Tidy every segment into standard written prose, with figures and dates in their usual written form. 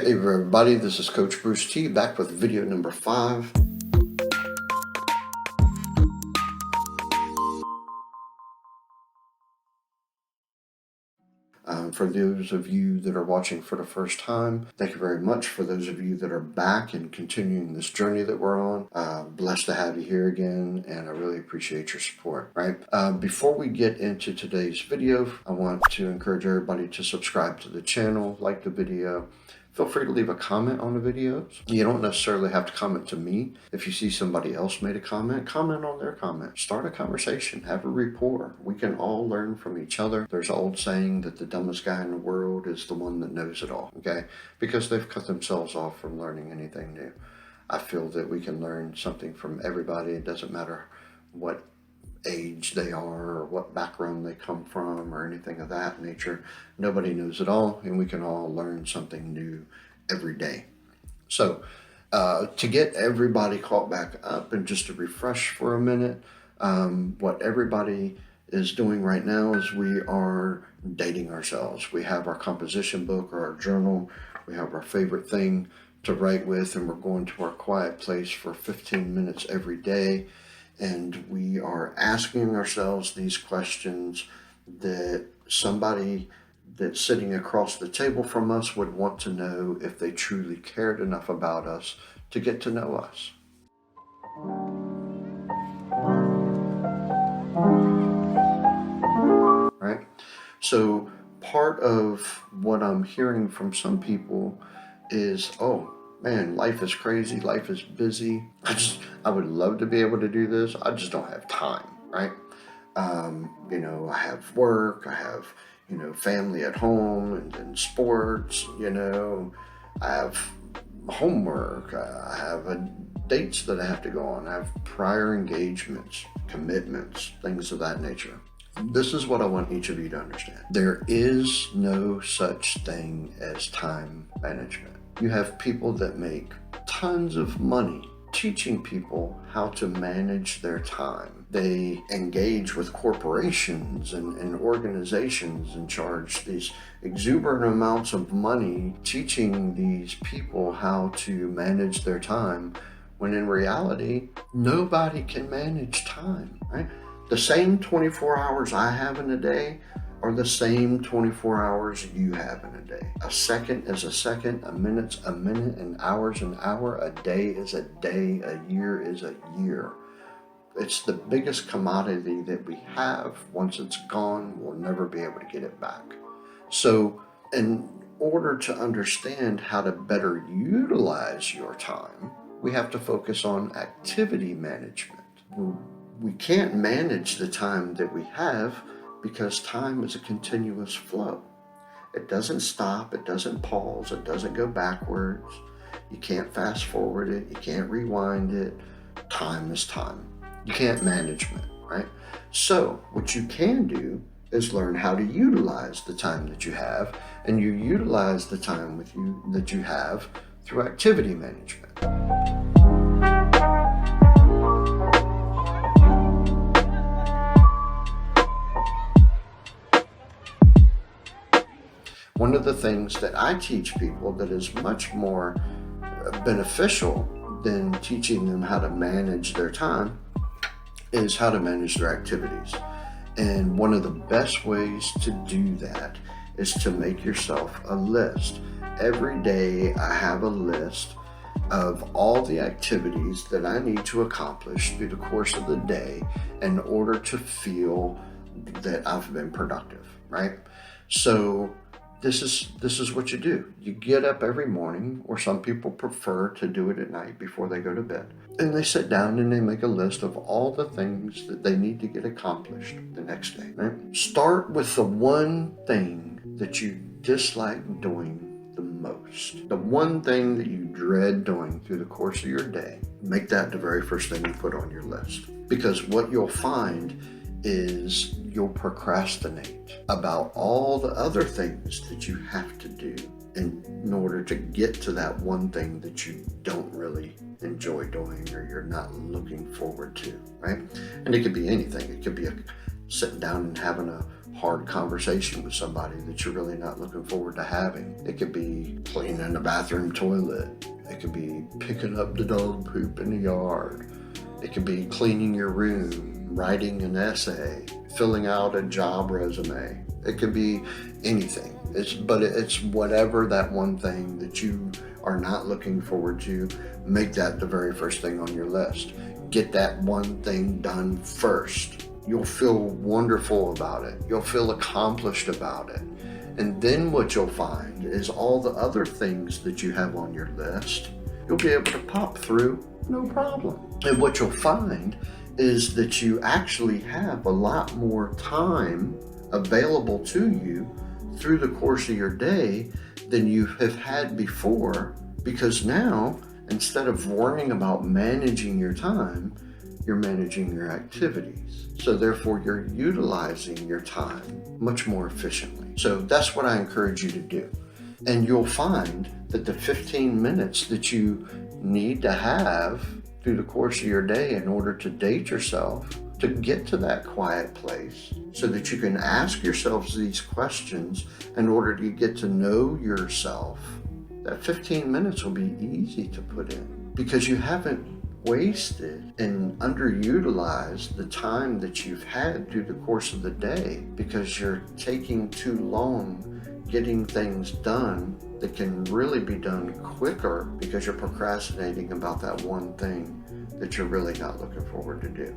Hey everybody, this is Coach Bruce T back with video number 5. For those of you that are watching for the first time, thank you very much. For those of you that are back and continuing this journey that we're on, blessed to have you here again, and I really appreciate your support, right? Before we get into today's video, I want to encourage everybody to subscribe to the channel, like the video. Feel free to leave a comment on the videos. You don't necessarily have to comment to me. If you see somebody else made a comment on their comment. Start a conversation, have a rapport. We can all learn from each other. There's an old saying that the dumbest guy in the world is the one that knows it all, okay? Because they've cut themselves off from learning anything new. I feel that we can learn something from everybody. It doesn't matter what age they are or what background they come from or anything of that nature. Nobody knows it all, and we can all learn something new every day. So to get everybody caught back up and just to refresh for a minute, what everybody is doing right now is we are dating ourselves. We have our composition book or our journal. We have our favorite thing to write with, and we're going to our quiet place for 15 minutes every day. And we are asking ourselves these questions that somebody that's sitting across the table from us would want to know if they truly cared enough about us to get to know us. Right? So part of what I'm hearing from some people is, oh, man, life is crazy, life is busy. I would love to be able to do this. I just don't have time, right? I have work, I have, family at home and sports, I have homework, I have dates that I have to go on, I have prior engagements, commitments, things of that nature. This is what I want each of you to understand. There is no such thing as time management. You have people that make tons of money teaching people how to manage their time. They engage with corporations and organizations and charge these exuberant amounts of money teaching these people how to manage their time, when in reality, nobody can manage time, right? The same 24 hours I have in a day are the same 24 hours you have in a day. A second is a second, a minute's a minute, an hour's an hour, a day is a day, a year is a year. It's the biggest commodity that we have. Once it's gone, we'll never be able to get it back. So in order to understand how to better utilize your time, we have to focus on activity management. We can't manage the time that we have because time is a continuous flow. It doesn't stop, it doesn't pause, it doesn't go backwards. You can't fast forward it, you can't rewind it. Time is time. You can't manage it, right? So what you can do is learn how to utilize the time that you have, and you utilize the time that you have through activity management. One of the things that I teach people that is much more beneficial than teaching them how to manage their time is how to manage their activities. And one of the best ways to do that is to make yourself a list. Every day I have a list of all the activities that I need to accomplish through the course of the day in order to feel that I've been productive, right? So this is what you do. You get up every morning, or some people prefer to do it at night before they go to bed. And they sit down and they make a list of all the things that they need to get accomplished the next day. Right? Start with the one thing that you dislike doing the most. The one thing that you dread doing through the course of your day. Make that the very first thing you put on your list. Because what you'll find is you'll procrastinate about all the other things that you have to do in order to get to that one thing that you don't really enjoy doing or you're not looking forward to, right? And it could be anything. It could be sitting down and having a hard conversation with somebody that you're really not looking forward to having. It could be cleaning the bathroom toilet. It could be picking up the dog poop in the yard. It could be cleaning your room, writing an essay, filling out a job resume. It could be anything. But it's whatever that one thing that you are not looking forward to, make that the very first thing on your list. Get that one thing done first. You'll feel wonderful about it. You'll feel accomplished about it. And then what you'll find is all the other things that you have on your list, you'll be able to pop through, no problem. And what you'll find is that you actually have a lot more time available to you through the course of your day than you have had before, because now, instead of worrying about managing your time, you're managing your activities. So therefore, you're utilizing your time much more efficiently. So that's what I encourage you to do. And you'll find that the 15 minutes that you need to have through the course of your day in order to date yourself, to get to that quiet place so that you can ask yourselves these questions in order to get to know yourself, that 15 minutes will be easy to put in because you haven't wasted and underutilized the time that you've had through the course of the day because you're taking too long getting things done that can really be done quicker because you're procrastinating about that one thing that you're really not looking forward to do.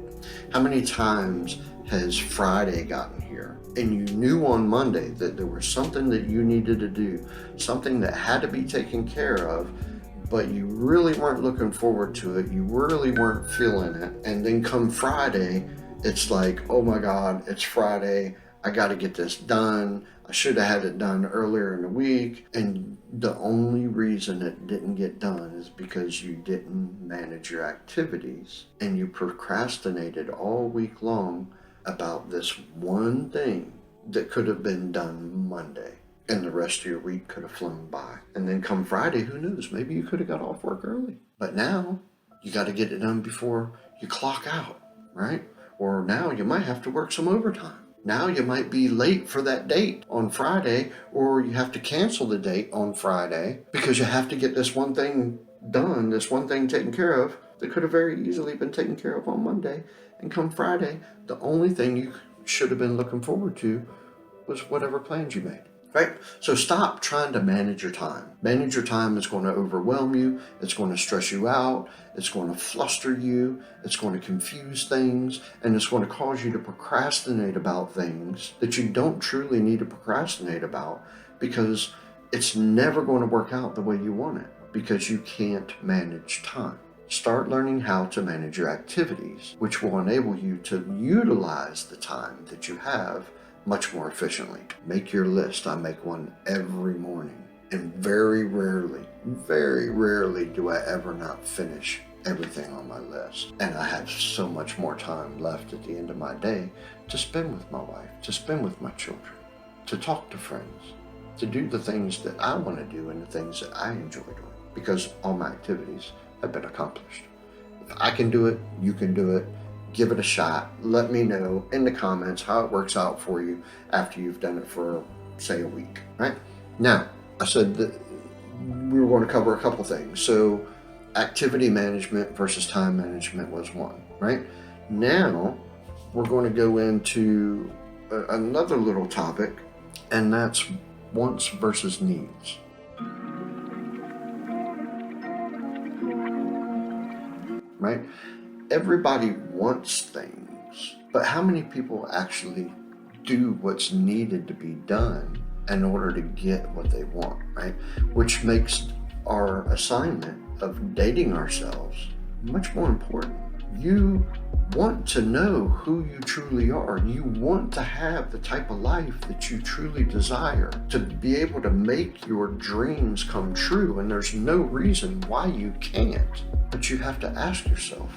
How many times has Friday gotten here and you knew on Monday that there was something that you needed to do, something that had to be taken care of, but you really weren't looking forward to it, you really weren't feeling it, and then come Friday, it's like, oh my God, it's Friday, I gotta get this done, I should have had it done earlier in the week, and the only reason it didn't get done is because you didn't manage your activities, and you procrastinated all week long about this one thing that could have been done Monday. And the rest of your week could have flown by. And then come Friday, who knows? Maybe you could have got off work early. But now, you got to get it done before you clock out, right? Or now you might have to work some overtime. Now you might be late for that date on Friday, or you have to cancel the date on Friday because you have to get this one thing done, this one thing taken care of that could have very easily been taken care of on Monday. And come Friday, the only thing you should have been looking forward to was whatever plans you made. Right? So stop trying to manage your time. Manage your time is going to overwhelm you. It's going to stress you out. It's going to fluster you. It's going to confuse things. And it's going to cause you to procrastinate about things that you don't truly need to procrastinate about because it's never going to work out the way you want it because you can't manage time. Start learning how to manage your activities, which will enable you to utilize the time that you have much more efficiently. Make your list. I make one every morning. And very rarely do I ever not finish everything on my list. And I have so much more time left at the end of my day to spend with my wife, to spend with my children, to talk to friends, to do the things that I want to do and the things that I enjoy doing because all my activities have been accomplished. If I can do it, you can do it. Give it a shot. Let me know in the comments how it works out for you after you've done it for, say, a week, right? Now, I said that we were going to cover a couple things. So activity management versus time management was one, right? Now, we're going to go into another little topic, and that's wants versus needs. Right? Everybody wants things, but how many people actually do what's needed to be done in order to get what they want, right? Which makes our assignment of dating ourselves much more important. You want to know who you truly are. You want to have the type of life that you truly desire, to be able to make your dreams come true, and there's no reason why you can't. But you have to ask yourself,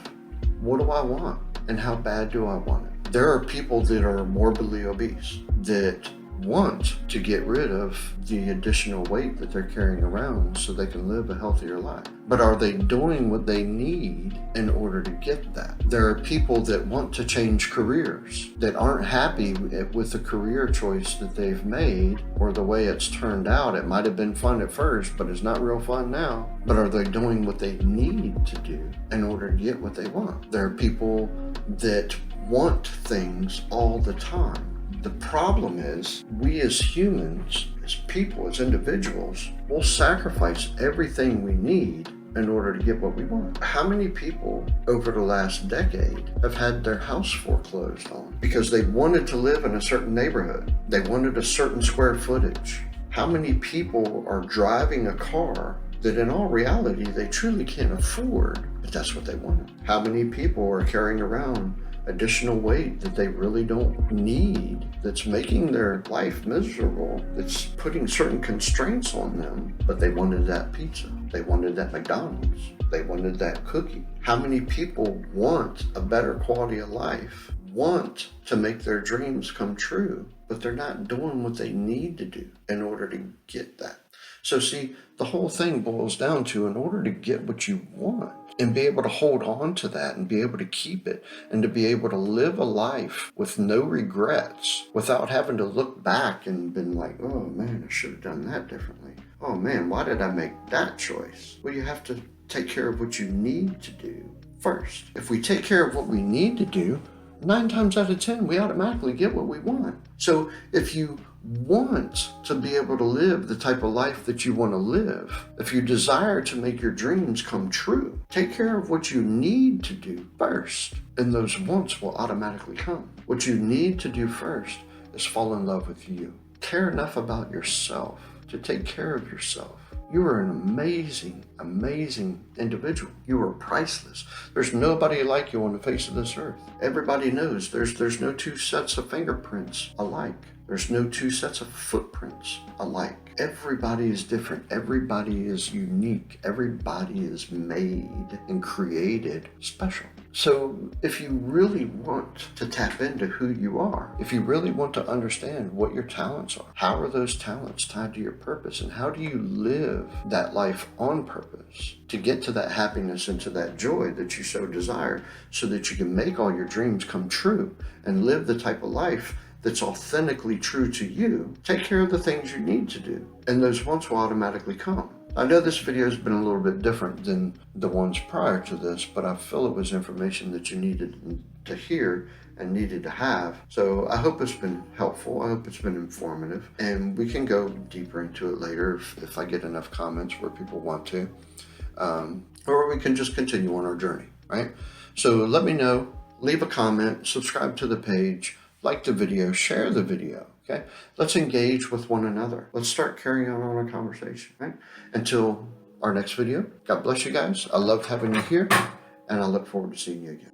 what do I want? And how bad do I want it? There are people that are morbidly obese that want to get rid of the additional weight that they're carrying around so they can live a healthier life. But are they doing what they need in order to get that? There are people that want to change careers that aren't happy with the career choice that they've made or the way it's turned out. It might have been fun at first, but it's not real fun now. But are they doing what they need to do in order to get what they want? There are people that want things all the time. The problem is, we as humans, as people, as individuals, will sacrifice everything we need in order to get what we want. How many people over the last decade have had their house foreclosed on because they wanted to live in a certain neighborhood? They wanted a certain square footage. How many people are driving a car that in all reality they truly can't afford, but that's what they wanted? How many people are carrying around additional weight that they really don't need, that's making their life miserable, that's putting certain constraints on them, but they wanted that pizza, they wanted that McDonald's, they wanted that cookie? How many people want a better quality of life, want to make their dreams come true, but they're not doing what they need to do in order to get that? So see, the whole thing boils down to, in order to get what you want and be able to hold on to that and be able to keep it and to be able to live a life with no regrets, without having to look back and been like, oh man, I should have done that differently. Oh man, why did I make that choice? Well, you have to take care of what you need to do first. If we take care of what we need to do, 9 times out of 10, we automatically get what we want. So if you want to be able to live the type of life that you want to live, if you desire to make your dreams come true, take care of what you need to do first, and those wants will automatically come. What you need to do first is fall in love with you. Care enough about yourself to take care of yourself. You are an amazing, amazing individual. You are priceless. There's nobody like you on the face of this earth. Everybody knows there's no 2 sets of fingerprints alike. There's no 2 sets of footprints alike. Everybody is different. Everybody is unique. Everybody is made and created special. So if you really want to tap into who you are, if you really want to understand what your talents are, how are those talents tied to your purpose, and how do you live that life on purpose to get to that happiness and to that joy that you so desire, so that you can make all your dreams come true and live the type of life that's authentically true to you, take care of the things you need to do, and those wants will automatically come. I know this video has been a little bit different than the ones prior to this, but I feel it was information that you needed to hear and needed to have. So I hope it's been helpful. I hope it's been informative, and we can go deeper into it later if I get enough comments where people want to, or we can just continue on our journey, right? So let me know, leave a comment, subscribe to the page, like the video, share the video, okay? Let's engage with one another. Let's start carrying on a conversation, right? Until our next video, God bless you guys. I loved having you here, and I look forward to seeing you again.